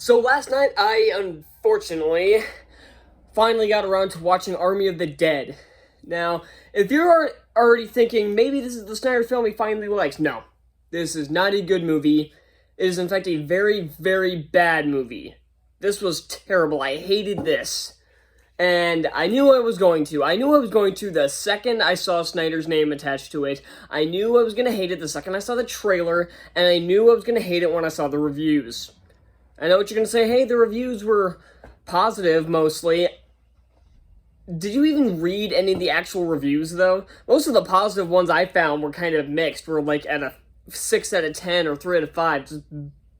So last night, I unfortunately finally got around to watching Army of the Dead. Now, if you're already thinking maybe this is the Snyder film he finally likes, no. This is not a good movie. It is, in fact, a very, very bad movie. This was terrible. I hated this. And I knew I was going to. I knew I was going to the second I saw Snyder's name attached to it. I knew I was going to hate it the second I saw the trailer. And I knew I was going to hate it when I saw the reviews. I know what you're going to say. Hey, the reviews were positive, mostly. Did you even read any of the actual reviews, though? Most of the positive ones I found were kind of mixed. Were like at a 6 out of 10 or 3 out of 5, just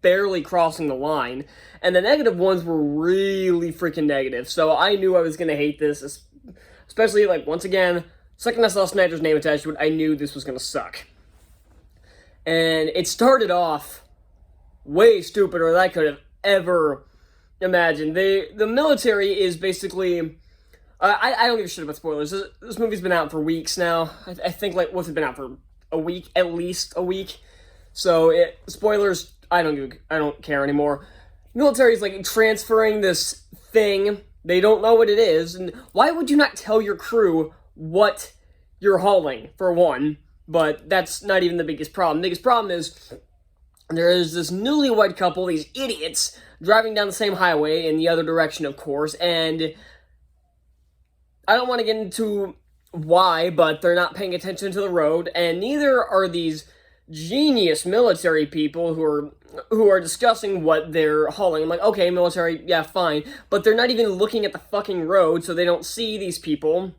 barely crossing the line. And the negative ones were really freaking negative. So I knew I was going to hate this, especially, like, once again, second I saw Snyder's name attached to it, I knew this was going to suck. And it started off way stupider than I could have ever imagined. The military is basically... I don't give a shit about spoilers. This movie's been out for weeks now. I think, like, what's it been out for? A week? At least a week. So, spoilers, I don't care anymore. Military is, like, transferring this thing. They don't know what it is. And why would you not tell your crew what you're hauling, for one? But that's not even the biggest problem. The biggest problem is there is this newlywed couple, these idiots, driving down the same highway in the other direction, of course, and I don't want to get into why, but they're not paying attention to the road, and neither are these genius military people who are discussing what they're hauling. I'm like, okay, military, yeah, fine, but they're not even looking at the fucking road, so they don't see these people,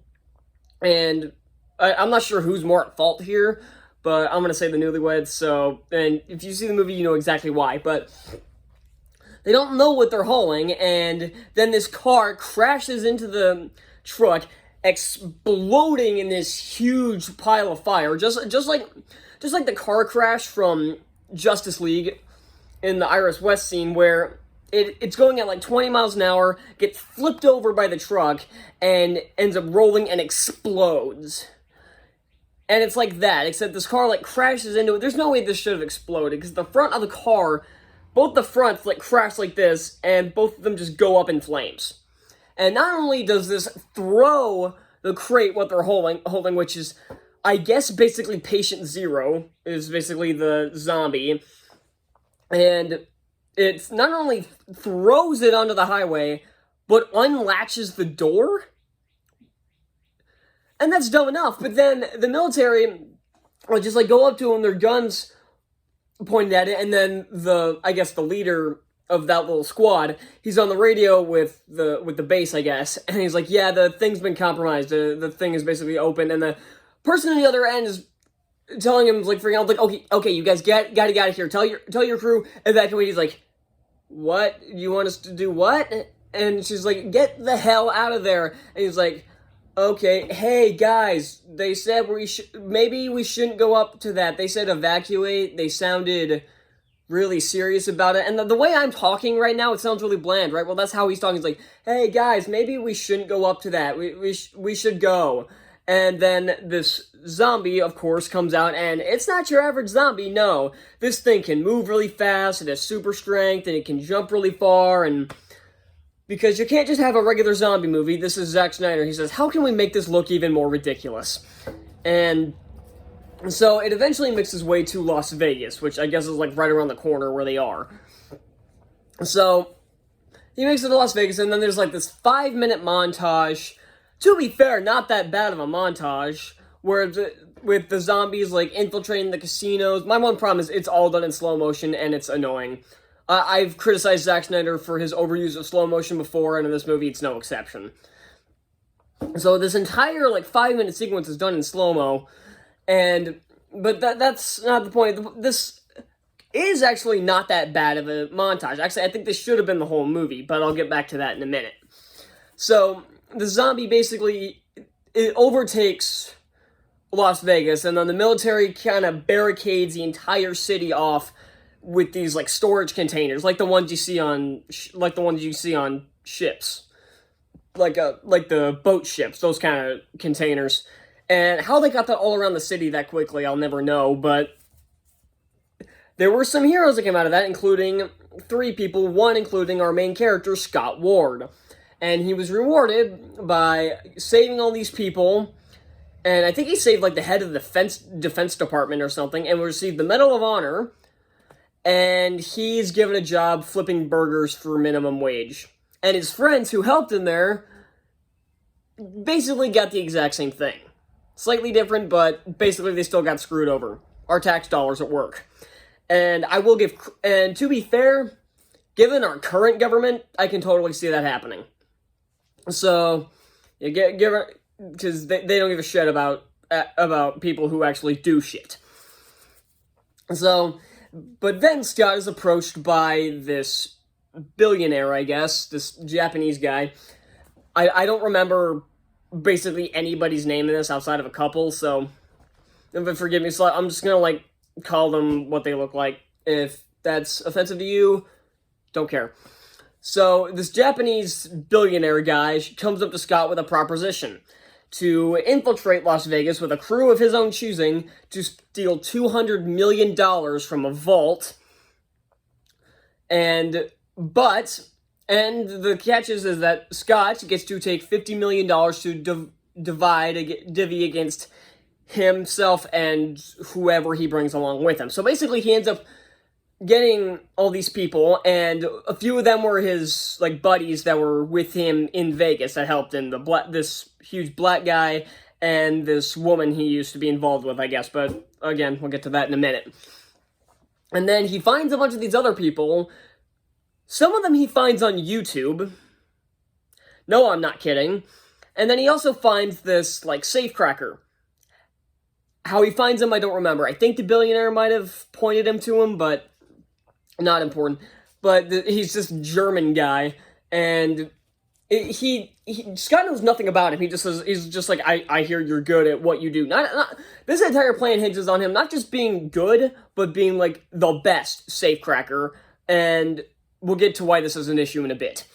and I'm not sure who's more at fault here, but I'm gonna say the newlyweds, so, and if you see the movie, you know exactly why, but they don't know what they're hauling, and then this car crashes into the truck, exploding in this huge pile of fire, just like the car crash from Justice League in the Iris West scene, where it's going at like 20 miles an hour, gets flipped over by the truck, and ends up rolling and explodes. And it's like that, except this car, like, crashes into it. There's no way this should have exploded, because the front of the car, both the fronts, like, crash like this, and both of them just go up in flames. And not only does this throw the crate what they're holding, which is, I guess, basically Patient Zero, is basically the zombie, and it's not only throws it onto the highway, but unlatches the door? And that's dumb enough, but then the military will just, like, go up to them, their guns pointed at it, and then I guess the leader of that little squad, he's on the radio with the base, I guess, and he's like, yeah, the thing's been compromised, the thing is basically open, and the person on the other end is telling him, like, freaking out, like, okay, you guys gotta get out of here, tell your crew, evacuate. He's like, what? You want us to do what? And she's like, get the hell out of there. And he's like, okay, hey, guys, they said maybe we shouldn't go up to that. They said evacuate. They sounded really serious about it. And the way I'm talking right now, it sounds really bland, right? Well, that's how he's talking. He's like, hey, guys, maybe we shouldn't go up to that. We should go. And then this zombie, of course, comes out, and it's not your average zombie, no. This thing can move really fast, it has super strength, and it can jump really far, and because you can't just have a regular zombie movie. This is Zack Snyder. He says, how can we make this look even more ridiculous? And so it eventually makes its way to Las Vegas, which I guess is like right around the corner where they are. So he makes it to Las Vegas, and then there's like this 5-minute montage. To be fair, not that bad of a montage, where with the zombies like infiltrating the casinos. My one problem is it's all done in slow motion, and it's annoying. I've criticized Zack Snyder for his overuse of slow motion before, and in this movie, it's no exception. So this entire, like, 5-minute sequence is done in slow-mo, but that's not the point. This is actually not that bad of a montage. Actually, I think this should have been the whole movie, but I'll get back to that in a minute. So, the zombie basically, it overtakes Las Vegas, and then the military kind of barricades the entire city off with these, like, storage containers, like the ones you see on ships, like the boat ships, those kind of containers. And how they got that all around the city that quickly, I'll never know, but there were some heroes that came out of that, including three people, one including our main character, Scott Ward. And he was rewarded by saving all these people, and I think he saved, like, the head of the defense department or something, and received the Medal of Honor, and he's given a job flipping burgers for minimum wage. And his friends who helped him there basically got the exact same thing. Slightly different, but basically they still got screwed over. Our tax dollars at work. And and to be fair, given our current government, I can totally see that happening. So, because they don't give a shit about people who actually do shit. So, but then Scott is approached by this billionaire, I guess, this Japanese guy. I don't remember basically anybody's name in this outside of a couple, so forgive me. So I'm just gonna, like, call them what they look like. If that's offensive to you, don't care. So, this Japanese billionaire guy comes up to Scott with a proposition to infiltrate Las Vegas with a crew of his own choosing to steal $200 million from a vault. And the catch is that Scott gets to take $50 million to divvy against himself and whoever he brings along with him. So basically, he ends up getting all these people, and a few of them were his, like, buddies that were with him in Vegas that helped him. This huge black guy and this woman he used to be involved with, I guess. But again, we'll get to that in a minute. And then he finds a bunch of these other people. Some of them he finds on YouTube. No, I'm not kidding. And then he also finds this, like, safecracker. How he finds him, I don't remember. I think the billionaire might have pointed him to him, but not important. But he's this German guy, and Scott knows nothing about him. He's just like, I hear you're good at what you do. This entire plan hinges on him not just being good, but being, like, the best safecracker, and we'll get to why this is an issue in a bit.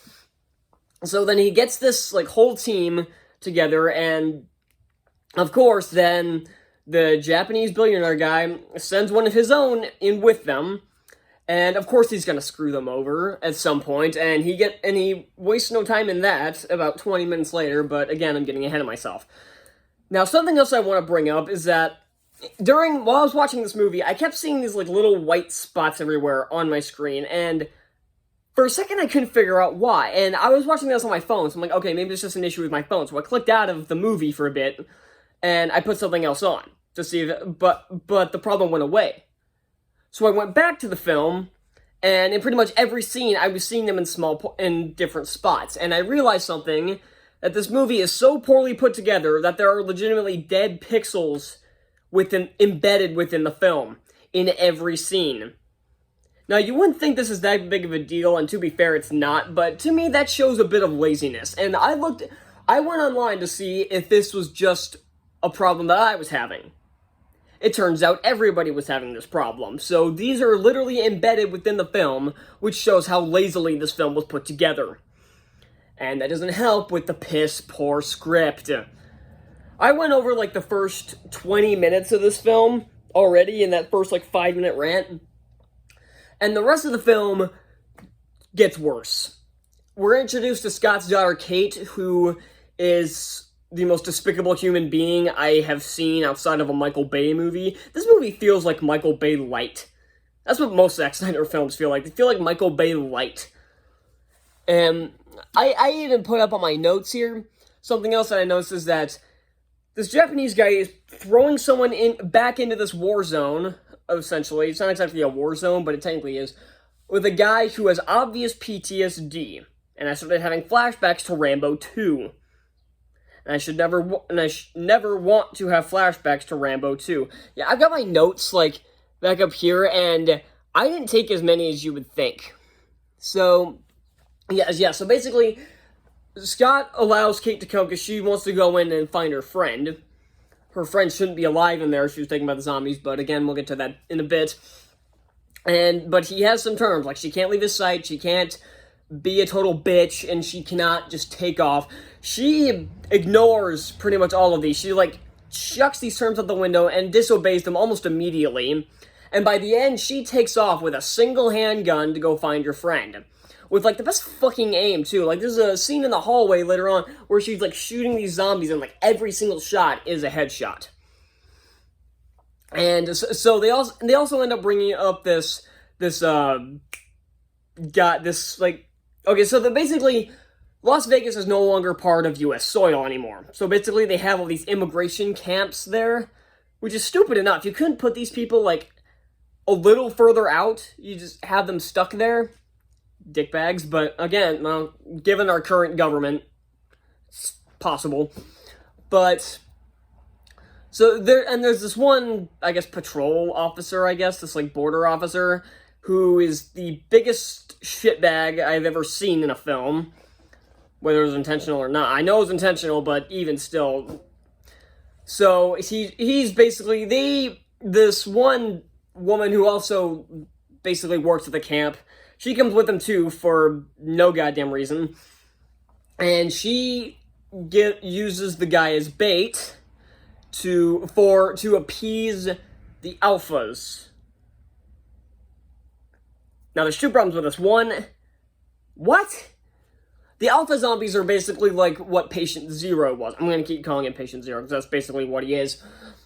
So then he gets this, like, whole team together, and of course, then the Japanese billionaire guy sends one of his own in with them, and of course he's gonna screw them over at some point, and he wastes no time in that about 20 minutes later, but again, I'm getting ahead of myself. Now, something else I want to bring up is that while I was watching this movie, I kept seeing these, like, little white spots everywhere on my screen, and for a second I couldn't figure out why, and I was watching this on my phone, so I'm like, okay, maybe it's just an issue with my phone, so I clicked out of the movie for a bit, and I put something else on to see if but the problem went away. So I went back to the film, and in pretty much every scene, I was seeing them in different spots. And I realized something, that this movie is so poorly put together that there are legitimately dead pixels embedded within the film, in every scene. Now, you wouldn't think this is that big of a deal, and to be fair, it's not, but to me, that shows a bit of laziness. And I went online to see if this was just a problem that I was having. It turns out everybody was having this problem, so these are literally embedded within the film, which shows how lazily this film was put together. And that doesn't help with the piss-poor script. I went over, like, the first 20 minutes of this film already in that first, like, 5-minute rant, and the rest of the film gets worse. We're introduced to Scott's daughter, Kate, who is the most despicable human being I have seen outside of a Michael Bay movie. This movie feels like Michael Bay light. That's what most Zack Snyder films feel like. They feel like Michael Bay light. And I even put up on my notes here, something else that I noticed is that this Japanese guy is throwing someone back into this war zone, essentially. It's not exactly a war zone, but it technically is, with a guy who has obvious PTSD. And I started having flashbacks to Rambo 2. And I should never want to have flashbacks to Rambo 2. Yeah, I've got my notes, like, back up here, and I didn't take as many as you would think. So, yeah, so basically, Scott allows Kate to come because she wants to go in and find her friend. Her friend shouldn't be alive in there, she was taken by the zombies, but again, we'll get to that in a bit. But he has some terms, like, she can't leave his sight, she can't be a total bitch, and she cannot just take off. She ignores pretty much all of these. She, like, chucks these terms out the window and disobeys them almost immediately. And by the end, she takes off with a single handgun to go find your friend. With, like, the best fucking aim, too. Like, there's a scene in the hallway later on where she's, like, shooting these zombies, and, like, every single shot is a headshot. And so they also end up bringing up this okay, so basically, Las Vegas is no longer part of U.S. soil anymore. So basically, they have all these immigration camps there, which is stupid enough. You couldn't put these people, like, a little further out. You just have them stuck there. Dickbags, but again, well, given our current government, it's possible. But, so there's this one, I guess, patrol officer, this, like, border officer, who is the biggest shitbag I've ever seen in a film, whether it was intentional or not. I know it was intentional, but even still. So, he's basically, this one woman who also basically works at the camp, she comes with him too for no goddamn reason, and she uses the guy as bait to appease the alphas. Now there's two problems with this. One, what? The alpha zombies are basically like what Patient Zero was. I'm gonna keep calling him Patient Zero because that's basically what he is.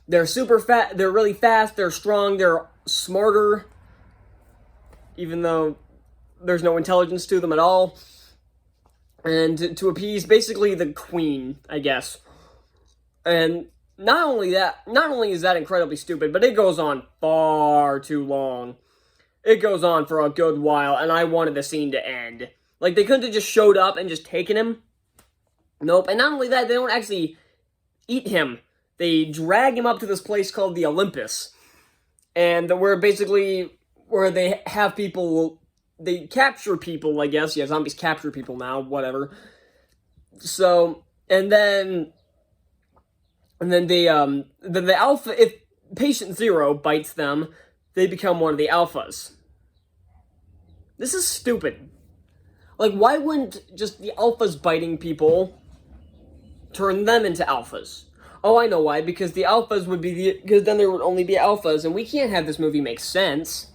They're super fat. They're really fast. They're strong. They're smarter, even though there's no intelligence to them at all. And to appease basically the queen, I guess. And not only is that incredibly stupid, but it goes on far too long. It goes on for a good while, and I wanted the scene to end. Like, they couldn't have just showed up and just taken him. Nope. And not only that, they don't actually eat him. They drag him up to this place called the Olympus. And where they have people, they capture people, I guess. Yeah, zombies capture people now, whatever. So, and then the alpha, if Patient Zero bites them, they become one of the alphas. This is stupid. Like, why wouldn't just the alphas biting people turn them into alphas? Oh, I know why. Because the alphas because then there would only be alphas, and we can't have this movie make sense.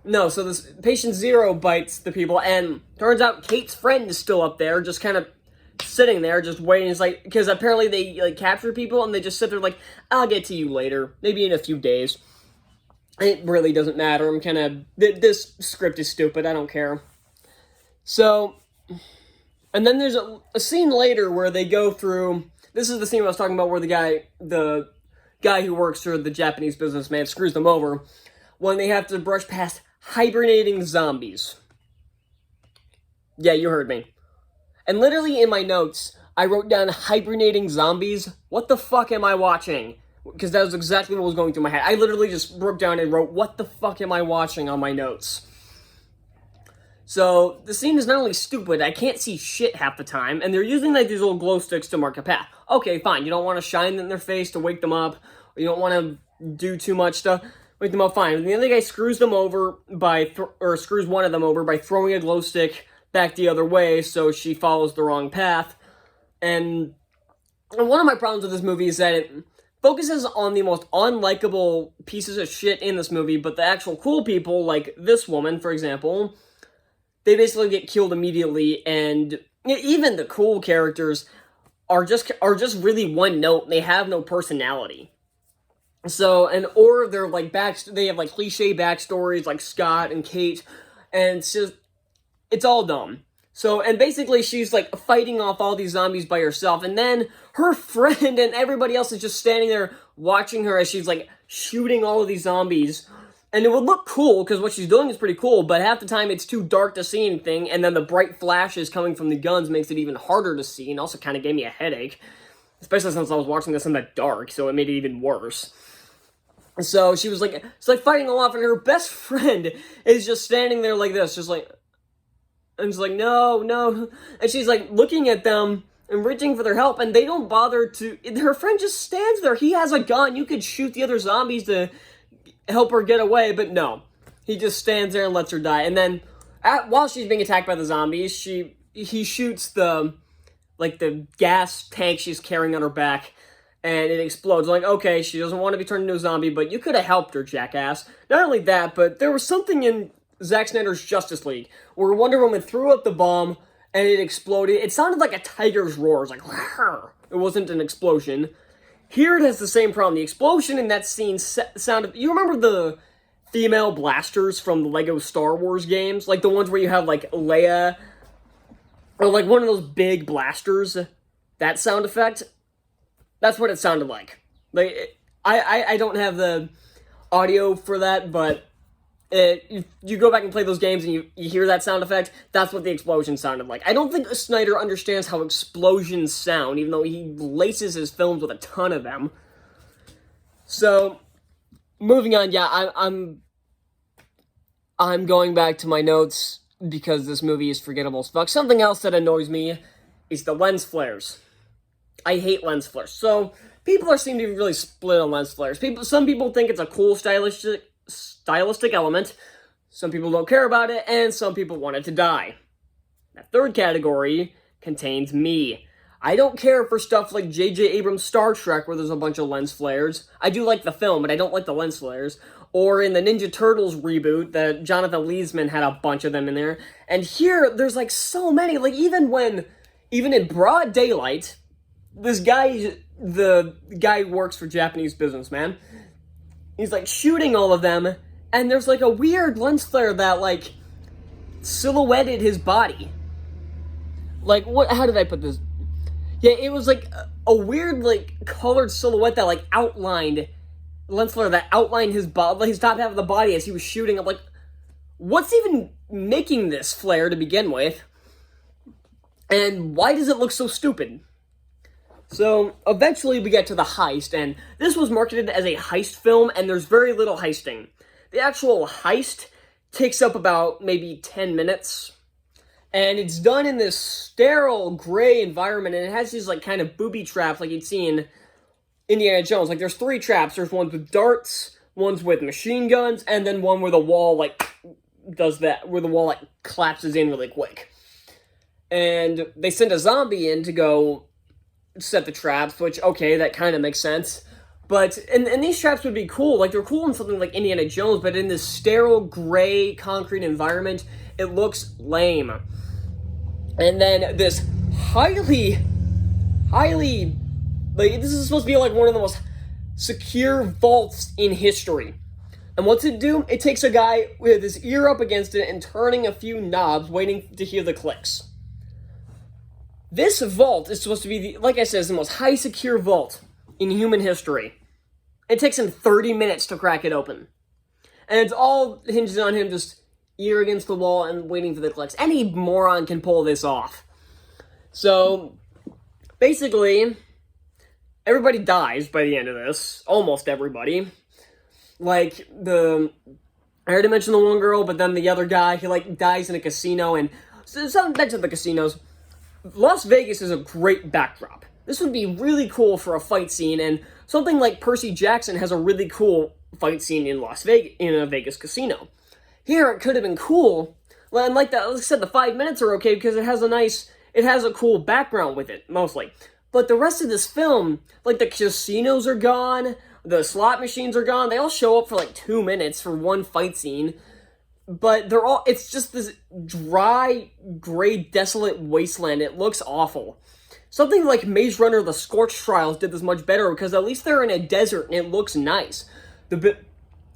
No, so this Patient Zero bites the people, and turns out Kate's friend is still up there, just kind of sitting there, just waiting. It's like, because apparently they, like, capture people, and they just sit there like, I'll get to you later, maybe in a few days. It really doesn't matter. I'm kind of, this script is stupid, I don't care. So, and then there's a scene later where they go through, this is the scene I was talking about where the guy who works for the Japanese businessman screws them over, when they have to brush past hibernating zombies. Yeah, you heard me. And literally in my notes, I wrote down hibernating zombies. What the fuck am I watching? Because that was exactly what was going through my head. I literally just broke down and wrote, what the fuck am I watching on my notes? So, the scene is not only stupid, I can't see shit half the time, and they're using, like, these little glow sticks to mark a path. Okay, fine, you don't want to shine in their face to wake them up, or you don't want to do too much to wake them up, fine. And the other guy screws them over screws one of them over by throwing a glow stick back the other way, so she follows the wrong path. And one of my problems with this movie is that it focuses on the most unlikable pieces of shit in this movie, but the actual cool people, like this woman, for example, they basically get killed immediately, and even the cool characters are just really one note. They have no personality. So, or they're like they have like cliche backstories like Scott and Kate, and it's all dumb. So, and basically she's like fighting off all these zombies by herself, and then her friend and everybody else is just standing there watching her as she's like shooting all of these zombies. And it would look cool, because what she's doing is pretty cool, but half the time it's too dark to see anything, and then the bright flashes coming from the guns makes it even harder to see, and also kind of gave me a headache. Especially since I was watching this in the dark, so it made it even worse. So she was like, it's like fighting them off, and her best friend is just standing there like this, just like, and she's like, no, no, and she's like looking at them and reaching for their help, and they don't bother to, her friend just stands there. He has a gun, you could shoot the other zombies to help her get away, but no. He just stands there and lets her die. And then, while she's being attacked by the zombies, he shoots the gas tank she's carrying on her back, and it explodes. Like, okay, she doesn't want to be turned into a zombie, but you could have helped her, jackass. Not only that, but there was something in Zack Snyder's Justice League where Wonder Woman threw up the bomb and it exploded. It sounded like a tiger's roar. It was like, "Rrr." It wasn't an explosion. Here it has the same problem. The explosion in that scene sounded... You remember the female blasters from the Lego Star Wars games? Like the ones where you have like Leia, or like one of those big blasters? That sound effect? That's what it sounded like. Like, I don't have the audio for that, but you go back and play those games and you hear that sound effect, that's what the explosion sounded like. I don't think Snyder understands how explosions sound, even though he laces his films with a ton of them. So, moving on, yeah, I'm going back to my notes because this movie is forgettable as fuck. Something else that annoys me is the lens flares. I hate lens flares. So, people seem to be really split on lens flares. Some people think it's a cool stylistic element, some people don't care about it, and some people want it to die. That third category contains me. I don't care for stuff like J.J. Abrams' Star Trek, where there's a bunch of lens flares. I do like the film, but I don't like the lens flares. Or in the Ninja Turtles reboot, that Jonathan Leesman had a bunch of them in there. And here, there's like so many. Like even in broad daylight, the guy who works for Japanese businessman, he's like shooting all of them, and there's like a weird lens flare that like silhouetted his body. Like, how did I put this? Yeah, it was like a weird like colored silhouette that like outlined, lens flare that outlined his body, his top half of the body as he was shooting. I'm like, what's even making this flare to begin with? And why does it look so stupid? So, eventually we get to the heist, and this was marketed as a heist film, and there's very little heisting. The actual heist takes up about maybe 10 minutes, and it's done in this sterile, gray environment, and it has these, like, kind of booby traps like you'd see in Indiana Jones. Like, there's 3 traps. There's ones with darts, ones with machine guns, and then one where the wall, like, does that, where the wall, like, collapses in really quick. And they send a zombie in to go set the traps, which, okay, that kind of makes sense. But, and these traps would be cool. Like, they're cool in something like Indiana Jones, but in this sterile, gray, concrete environment, it looks lame. And then this highly, like, this is supposed to be like one of the most secure vaults in history. And what's it do? It takes a guy with his ear up against it and turning a few knobs, waiting to hear the clicks. This vault is supposed to be, like I said, is the most high secure vault in human history. It takes him 30 minutes to crack it open. And it's all hinges on him just ear against the wall and waiting for the clicks. Any moron can pull this off. So, basically, everybody dies by the end of this. Almost everybody. Like, I already mentioned the one girl, but then the other guy, he, like, dies in a casino, and something back to the casinos. Las Vegas is a great backdrop. This would be really cool for a fight scene, and something like Percy Jackson has a really cool fight scene in Las Vegas, in a Vegas casino. Here, it could have been cool, and like that, like I said, the 5 minutes are okay because it has a cool background with it, mostly. But the rest of this film, like the casinos are gone, the slot machines are gone, they all show up for like 2 minutes for one fight scene. But it's just this dry, gray, desolate wasteland. It looks awful. Something like Maze Runner: The Scorched Trials did this much better, because at least they're in a desert and it looks nice. The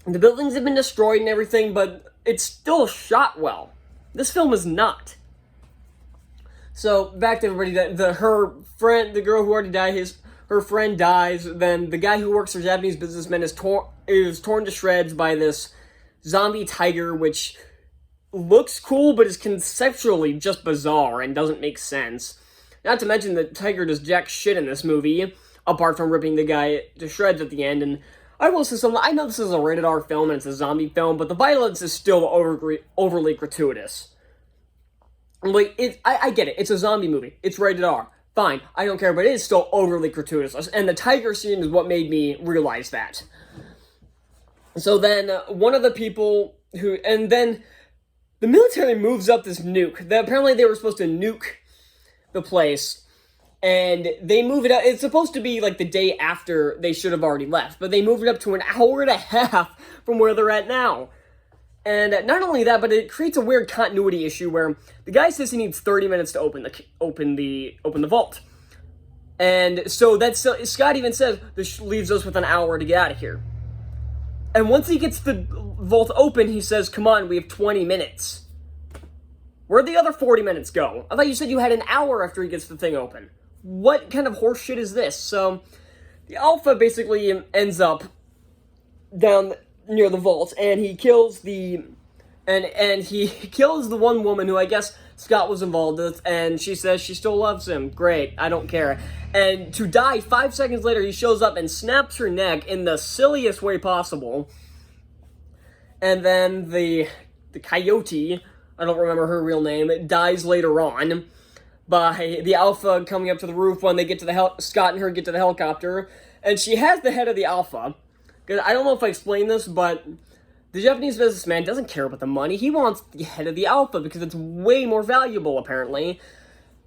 buildings have been destroyed and everything, but it's still shot well. This film is not. So, back to everybody, her friend, the girl who already died, her friend dies, then the guy who works for Japanese businessmen is torn to shreds by this zombie tiger, which looks cool, but is conceptually just bizarre and doesn't make sense. Not to mention the tiger does jack shit in this movie, apart from ripping the guy to shreds at the end. And I will say something, I know this is a rated R film and it's a zombie film, but the violence is still overly gratuitous. Like, I get it, it's a zombie movie, it's rated R, fine, I don't care, but it is still overly gratuitous, and the tiger scene is what made me realize that. So then, one of the people and then the military moves up this nuke. Apparently they were supposed to nuke the place, And they move it up. It's supposed to be like the day after they should have already left, but they moved it up to an hour and a half from where they're at now. And not only that, but it creates a weird continuity issue where the guy says he needs 30 minutes to open the vault. And so Scott even says this leaves us with an hour to get out of here. And once he gets the vault open, he says, "Come on, we have 20 minutes." Where'd the other 40 minutes go? I thought you said you had an hour after he gets the thing open. What kind of horse shit is this? So, the Alpha basically ends up down near the vault, and he kills the one woman who I guess Scott was involved with, and she says she still loves him. Great, I don't care. And to die 5 seconds later, he shows up and snaps her neck in the silliest way possible. And then the coyote, I don't remember her real name, dies later on by the Alpha coming up to the roof when they get to the Scott and her get to the helicopter, and she has the head of the Alpha. Because I don't know if I explained this, but the Japanese businessman doesn't care about the money. He wants the head of the Alpha because it's way more valuable, apparently.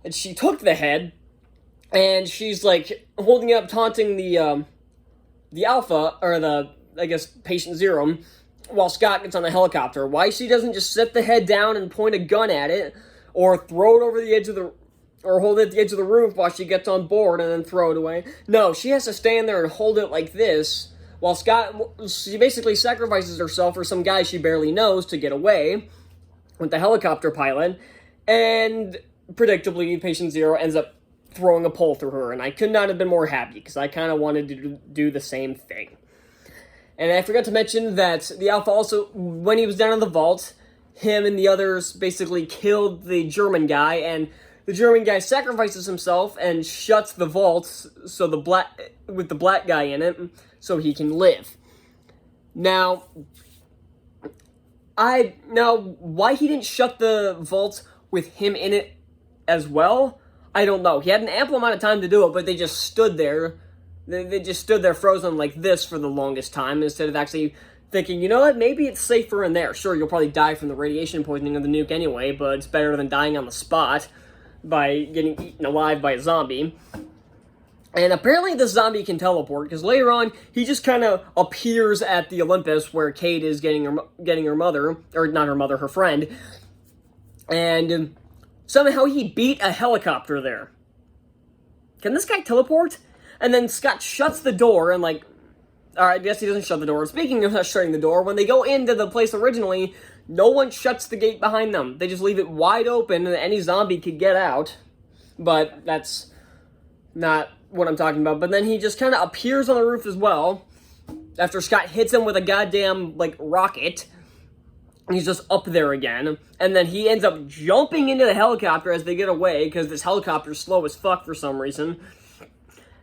And she took the head, and she's like holding it up, taunting the Alpha, or I guess patient Zero, while Scott gets on the helicopter. Why she doesn't just set the head down and point a gun at it, or throw it over the edge of or hold it at the edge of the roof while she gets on board and then throw it away. No, she has to stand there and hold it like this, while she basically sacrifices herself for some guy she barely knows to get away with the helicopter pilot, and predictably, patient Zero ends up throwing a pole through her, and I could not have been more happy, because I kind of wanted to do the same thing. And I forgot to mention that the Alpha also, when he was down in the vault, him and the others basically killed the German guy, and the German guy sacrifices himself and shuts the vault so with the black guy in it, so he can live. Now, why he didn't shut the vault with him in it as well, I don't know. He had an ample amount of time to do it, but they just stood there. They just stood there frozen like this for the longest time, instead of actually thinking, you know what, maybe it's safer in there. Sure, you'll probably die from the radiation poisoning of the nuke anyway, but it's better than dying on the spot by getting eaten alive by a zombie. And apparently this zombie can teleport, because later on, he just kind of appears at the Olympus where Kate is getting her mother, or not her mother, her friend, and somehow he beat a helicopter there. Can this guy teleport? And then Scott shuts the door and alright, I guess he doesn't shut the door. Speaking of shutting the door, when they go into the place originally, no one shuts the gate behind them. They just leave it wide open and any zombie could get out. But that's not what I'm talking about. But then he just kind of appears on the roof as well, after Scott hits him with a goddamn, rocket. And he's just up there again. And then he ends up jumping into the helicopter as they get away, because this helicopter's slow as fuck for some reason.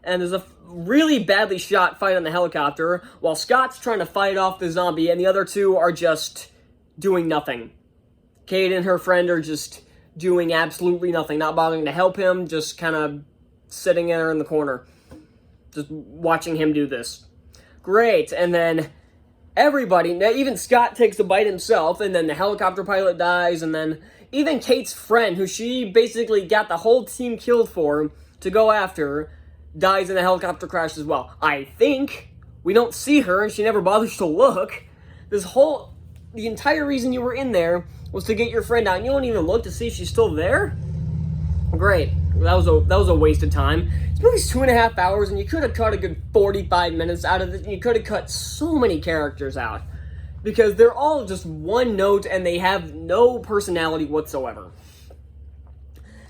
And there's a really badly shot fight on the helicopter, while Scott's trying to fight off the zombie, and the other two are just doing nothing. Kate and her friend are just doing absolutely nothing, not bothering to help him, just kind of sitting there in the corner, just watching him do this. Great, and then everybody, even Scott takes a bite himself, and then the helicopter pilot dies, and then even Kate's friend, who she basically got the whole team killed for to go after, dies in a helicopter crash as well. I think we don't see her, and she never bothers to look. The entire reason you were in there was to get your friend out, and you don't even look to see if she's still there? Great. That was a waste of time. This movie's 2.5 hours, and you could have cut a good 45 minutes out of it, and you could have cut so many characters out, because they're all just one note, and they have no personality whatsoever.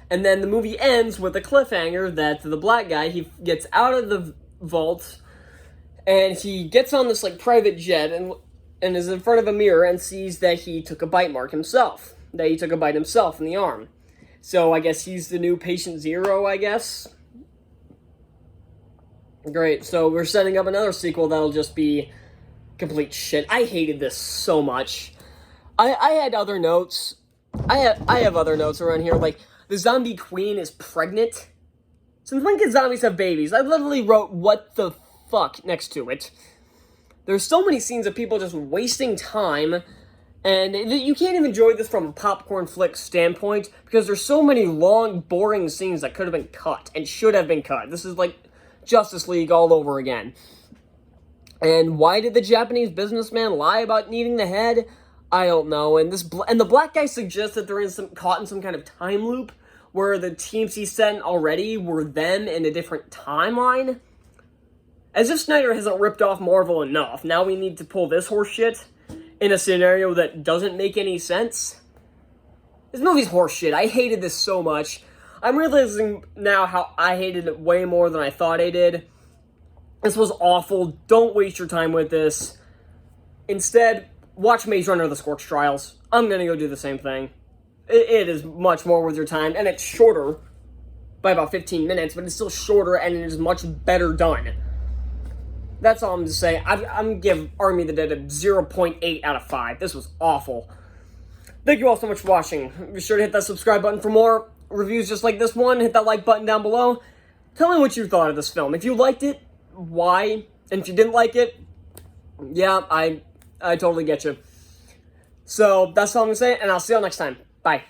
And then the movie ends with a cliffhanger that the black guy, he gets out of the vault, and he gets on this, private jet, and is in front of a mirror and sees that he took a bite mark himself. That he took a bite himself in the arm. So I guess he's the new Patient Zero, I guess. Great, so we're setting up another sequel that'll just be complete shit. I hated this so much. I had other notes. I have other notes around here, the zombie queen is pregnant. Since when can zombies have babies? I literally wrote, what the fuck, next to it. There's so many scenes of people just wasting time, And you can't even enjoy this from a popcorn flick standpoint because there's so many long, boring scenes that could have been cut and should have been cut. This is like Justice League all over again. And why did the Japanese businessman lie about needing the head? I don't know. And the black guy suggests that they're caught in some kind of time loop where the teams he sent already were them in a different timeline. As if Snyder hasn't ripped off Marvel enough. Now we need to pull this horse shit in a scenario that doesn't make any sense. This movie's horseshit. I hated this so much. I'm realizing now how I hated it way more than I thought I did. This was awful. Don't waste your time with this. Instead, watch Maze Runner: The Scorched Trials. I'm gonna go do the same thing. It is much more worth your time, and it's shorter by about 15 minutes, but it's still shorter, and it is much better done. That's all I'm going to say. I'm going to give Army of the Dead a 0.8 out of 5. This was awful. Thank you all so much for watching. Be sure to hit that subscribe button for more reviews just like this one. Hit that like button down below. Tell me what you thought of this film. If you liked it, why? And if you didn't like it, yeah, I totally get you. So, that's all I'm going to say, and I'll see you all next time. Bye.